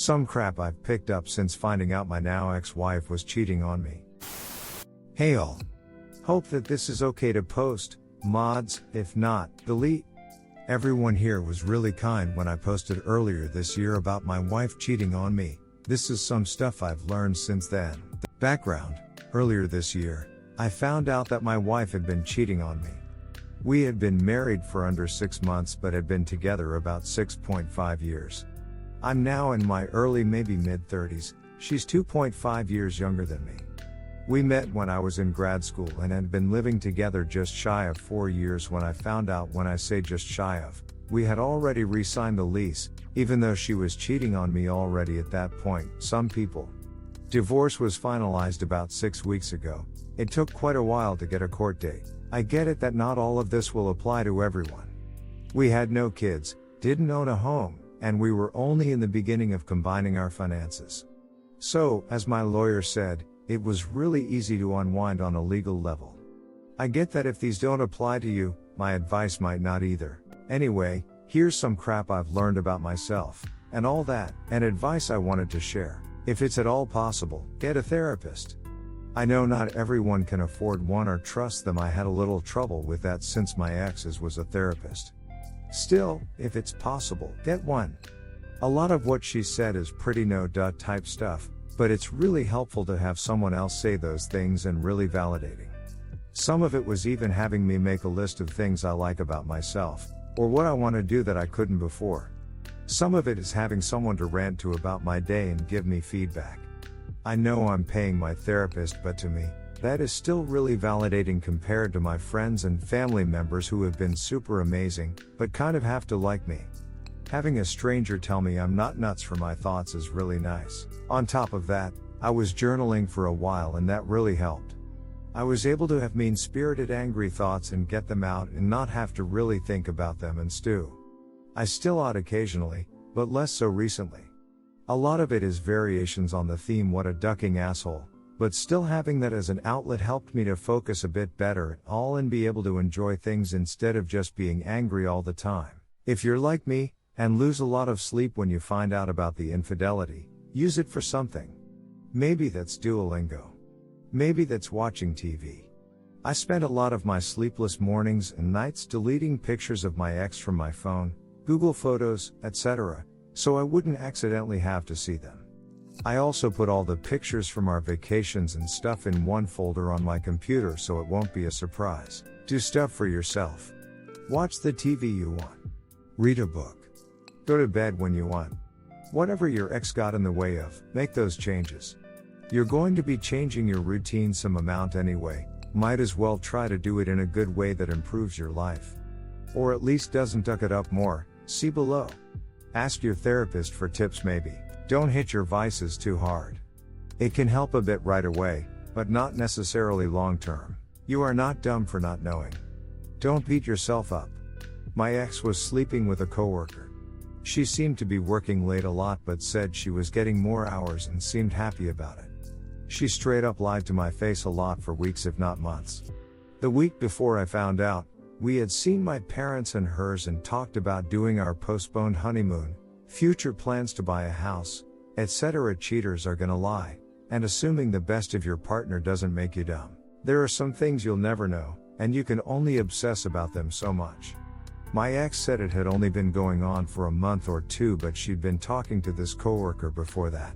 Some crap I've picked up since finding out my now ex-wife was cheating on me. Hey all. Hope that this is okay to post, mods, if not, delete. Everyone here was really kind when I posted earlier this year about my wife cheating on me. This is some stuff I've learned since then. Background: earlier this year, I found out that my wife had been cheating on me. We had been married for under 6 months but had been together about 6.5 years. I'm now in my early maybe mid-30s, she's 2.5 years younger than me. We met when I was in grad school and had been living together just shy of 4 years when I found out. When I say just shy of, we had already re-signed the lease, even though she was cheating on me already at that point. Some people. Divorce was finalized about 6 weeks ago. It took quite a while to get a court date. I get it that not all of this will apply to everyone. We had no kids, didn't own a home, and we were only in the beginning of combining our finances. So, as my lawyer said, it was really easy to unwind on a legal level. I get that if these don't apply to you, my advice might not either. Anyway, here's some crap I've learned about myself, and all that, and advice I wanted to share. If it's at all possible, get a therapist. I know not everyone can afford one or trust them. I had a little trouble with that since my ex's was a therapist. Still, if it's possible, get one. A lot of what she said is pretty no-duh type stuff, but it's really helpful to have someone else say those things and really validating. Some of it was even having me make a list of things I like about myself, or what I want to do that I couldn't before. Some of it is having someone to rant to about my day and give me feedback. I know I'm paying my therapist, but to me, that is still really validating compared to my friends and family members who have been super amazing, but kind of have to like me. Having a stranger tell me I'm not nuts for my thoughts is really nice. On top of that, I was journaling for a while and that really helped. I was able to have mean-spirited angry thoughts and get them out and not have to really think about them and stew. I still ought occasionally, but less so recently. A lot of it is variations on the theme "what a ducking asshole," but still having that as an outlet helped me to focus a bit better at all and be able to enjoy things instead of just being angry all the time. If you're like me, and lose a lot of sleep when you find out about the infidelity, use it for something. Maybe that's Duolingo. Maybe that's watching TV. I spent a lot of my sleepless mornings and nights deleting pictures of my ex from my phone, Google Photos, etc., so I wouldn't accidentally have to see them. I also put all the pictures from our vacations and stuff in one folder on my computer so it won't be a surprise. Do stuff for yourself. Watch the TV you want. Read a book. Go to bed when you want. Whatever your ex got in the way of, make those changes. You're going to be changing your routine some amount anyway, might as well try to do it in a good way that improves your life. Or at least doesn't duck it up more, see below. Ask your therapist for tips maybe. Don't hit your vices too hard. It can help a bit right away, but not necessarily long term. You are not dumb for not knowing. Don't beat yourself up. My ex was sleeping with a coworker. She seemed to be working late a lot but said she was getting more hours and seemed happy about it. She straight up lied to my face a lot for weeks if not months. The week before I found out, we had seen my parents and hers and talked about doing our postponed honeymoon, future plans to buy a house, etc. Cheaters are gonna lie, and assuming the best of your partner doesn't make you dumb. There are some things you'll never know, and you can only obsess about them so much. My ex said it had only been going on for a month or two, but she'd been talking to this coworker before that.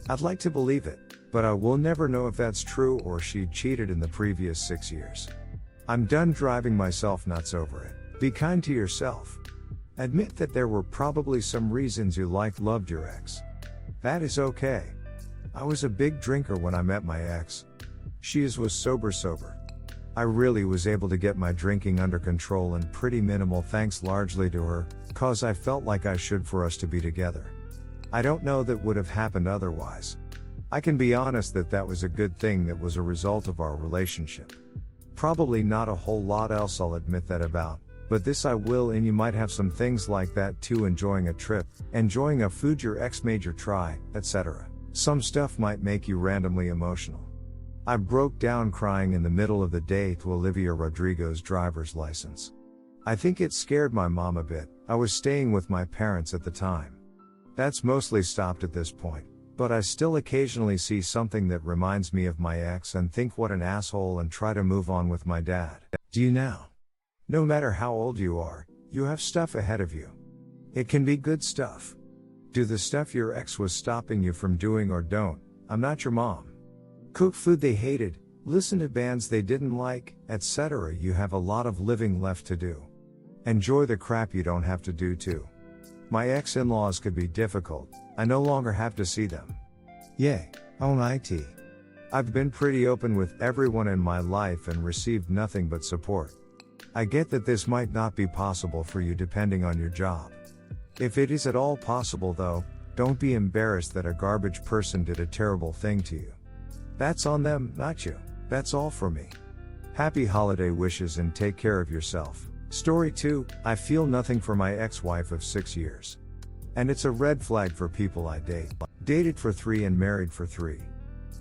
I'd like to believe it, but I will never know if that's true or she'd cheated in the previous 6 years. I'm done driving myself nuts over it. Be kind to yourself. Admit that there were probably some reasons you loved your ex. That is okay. I was a big drinker when I met my ex. She was sober. I really was able to get my drinking under control and pretty minimal thanks largely to her, cause I felt like I should for us to be together. I don't know that would have happened otherwise. I can be honest that was a good thing that was a result of our relationship. Probably not a whole lot else I'll admit that about, but this I will, and you might have some things like that too: enjoying a trip, enjoying a food your ex made you try, etc. Some stuff might make you randomly emotional. I broke down crying in the middle of the day to Olivia Rodrigo's driver's license. I think it scared my mom a bit. I was staying with my parents at the time. That's mostly stopped at this point, but I still occasionally see something that reminds me of my ex and think what an asshole and try to move on with my dad. Do you now? No matter how old you are, you have stuff ahead of you. It can be good stuff. Do the stuff your ex was stopping you from doing or don't. I'm not your mom. Cook food they hated, listen to bands they didn't like, etc. You have a lot of living left to do. Enjoy the crap you don't have to do too. My ex-in-laws could be difficult, I no longer have to see them. Yay, own IT. I've been pretty open with everyone in my life and received nothing but support. I get that this might not be possible for you depending on your job. If it is at all possible though, don't be embarrassed that a garbage person did a terrible thing to you. That's on them, not you. That's all for me. Happy holiday wishes and take care of yourself. Story 2, I feel nothing for my ex-wife of 6 years. And it's a red flag for people I date. Dated for 3 and married for 3.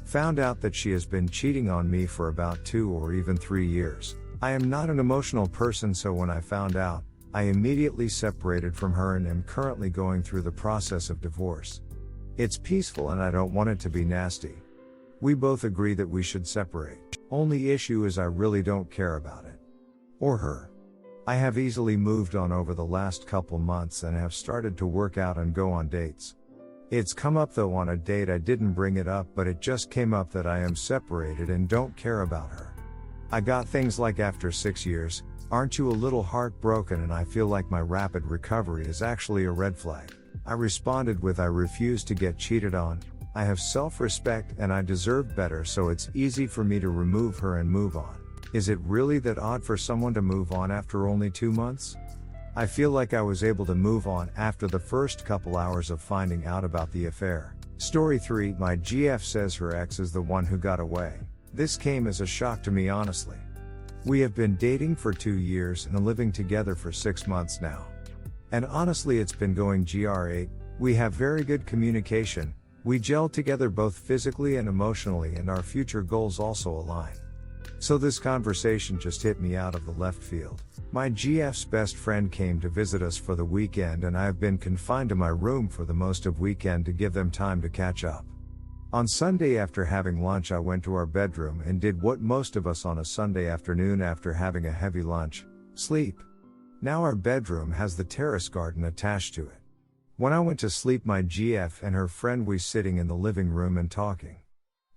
Found out that she has been cheating on me for about 2 or even 3 years. I am not an emotional person, so when I found out, I immediately separated from her and am currently going through the process of divorce. It's peaceful and I don't want it to be nasty. We both agree that we should separate. Only issue is I really don't care about it. Or her. I have easily moved on over the last couple months and have started to work out and go on dates. It's come up though on a date I didn't bring it up, but it just came up that I am separated and don't care about her. I got things like, after 6 years, aren't you a little heartbroken? And I feel like my rapid recovery is actually a red flag. I responded with, I refuse to get cheated on, I have self-respect and I deserve better, so it's easy for me to remove her and move on. Is it really that odd for someone to move on after only 2 months? I feel like I was able to move on after the first couple hours of finding out about the affair. Story 3, my GF says her ex is the one who got away. This came as a shock to me, honestly. We have been dating for 2 years and living together for 6 months now. And honestly it's been going great. We have very good communication, we gel together both physically and emotionally, and our future goals also align. So this conversation just hit me out of the left field. My GF's best friend came to visit us for the weekend and I have been confined to my room for the most of weekend to give them time to catch up. On Sunday after having lunch I went to our bedroom and did what most of us on a Sunday afternoon after having a heavy lunch, sleep. Now our bedroom has the terrace garden attached to it. When I went to sleep my GF and her friend were sitting in the living room and talking.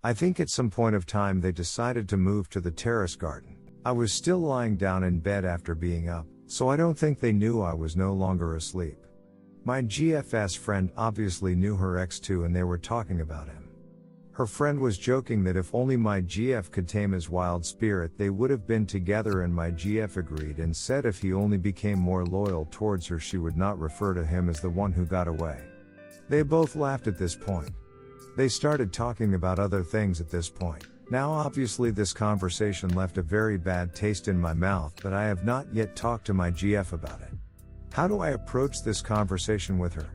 I think at some point of time they decided to move to the terrace garden. I was still lying down in bed after being up, so I don't think they knew I was no longer asleep. My GF's friend obviously knew her ex too and they were talking about him. Her friend was joking that if only my GF could tame his wild spirit they would have been together, and my GF agreed and said if he only became more loyal towards her she would not refer to him as the one who got away. They both laughed at this point. They started talking about other things at this point. Now obviously this conversation left a very bad taste in my mouth, but I have not yet talked to my GF about it. How do I approach this conversation with her?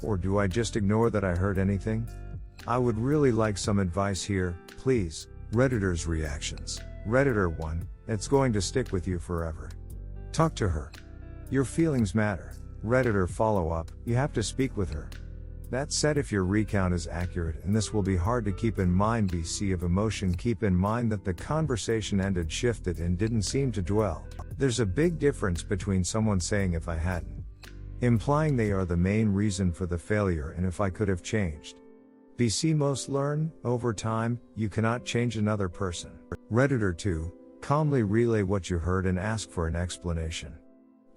Or do I just ignore that I heard anything? I would really like some advice here, please. Redditor's reactions. Redditor 1, it's going to stick with you forever. Talk to her. Your feelings matter. Redditor follow-up, you have to speak with her. That said, if your recount is accurate, and this will be hard to keep in mind, BC of emotion, keep in mind that the conversation ended, shifted and didn't seem to dwell. There's a big difference between someone saying if I hadn't, implying they are the main reason for the failure, and if I could have changed. BC most learn, over time, you cannot change another person. Redditor 2, calmly relay what you heard and ask for an explanation.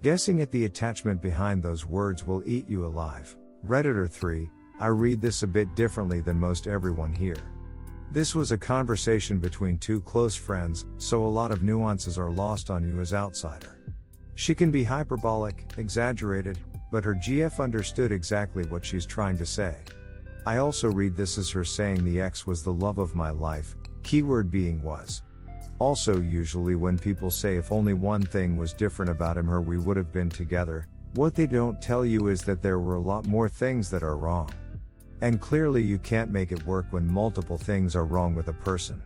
Guessing at the attachment behind those words will eat you alive. Redditor 3, I read this a bit differently than most everyone here. This was a conversation between 2 close friends, so a lot of nuances are lost on you as outsider. She can be hyperbolic, exaggerated, but her GF understood exactly what she's trying to say. I also read this as her saying the ex was the love of my life, keyword being was. Also, usually when people say if only one thing was different about him or we would have been together, what they don't tell you is that there were a lot more things that are wrong. And clearly you can't make it work when multiple things are wrong with a person.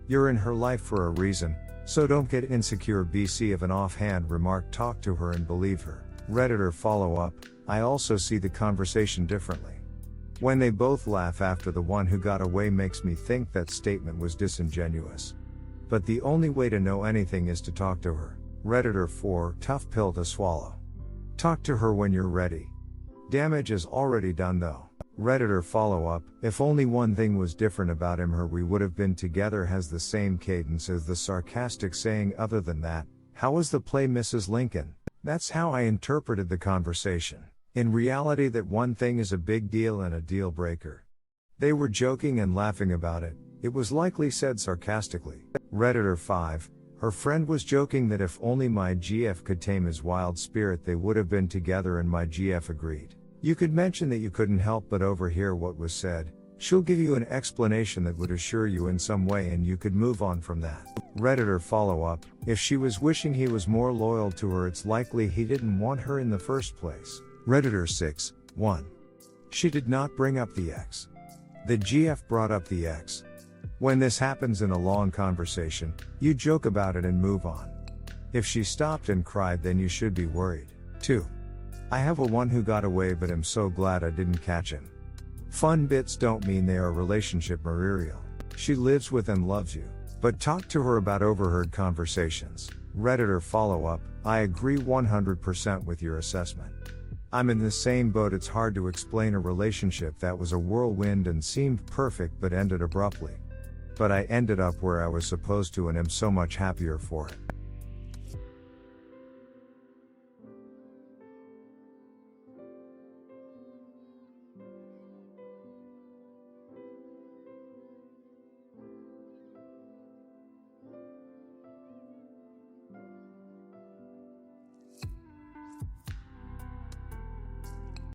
You're in her life for a reason, so don't get insecure. BC of an offhand remark, talk to her and believe her. Redditor follow up, I also see the conversation differently. When they both laugh after the one who got away makes me think that statement was disingenuous. But the only way to know anything is to talk to her. Redditor 4, tough pill to swallow. Talk to her when you're ready. Damage is already done though. Redditor follow up, if only one thing was different about him we would have been together has the same cadence as the sarcastic saying other than that, how was the play Mrs. Lincoln? That's how I interpreted the conversation. In reality that one thing is a big deal and a deal breaker. They were joking and laughing about it, it was likely said sarcastically. Redditor 5, her friend was joking that if only my GF could tame his wild spirit they would have been together and my GF agreed. You could mention that you couldn't help but overhear what was said, she'll give you an explanation that would assure you in some way and you could move on from that. Redditor follow up, if she was wishing he was more loyal to her it's likely he didn't want her in the first place. Redditor 6, 1. She did not bring up the ex. The GF brought up the ex. When this happens in a long conversation, you joke about it and move on. If she stopped and cried then you should be worried. 2. I have a one who got away but am so glad I didn't catch him. Fun bits don't mean they are relationship material. She lives with and loves you. But talk to her about overheard conversations. Redditor follow up, I agree 100% with your assessment. I'm in the same boat, it's hard to explain a relationship that was a whirlwind and seemed perfect but ended abruptly. But I ended up where I was supposed to and am so much happier for it.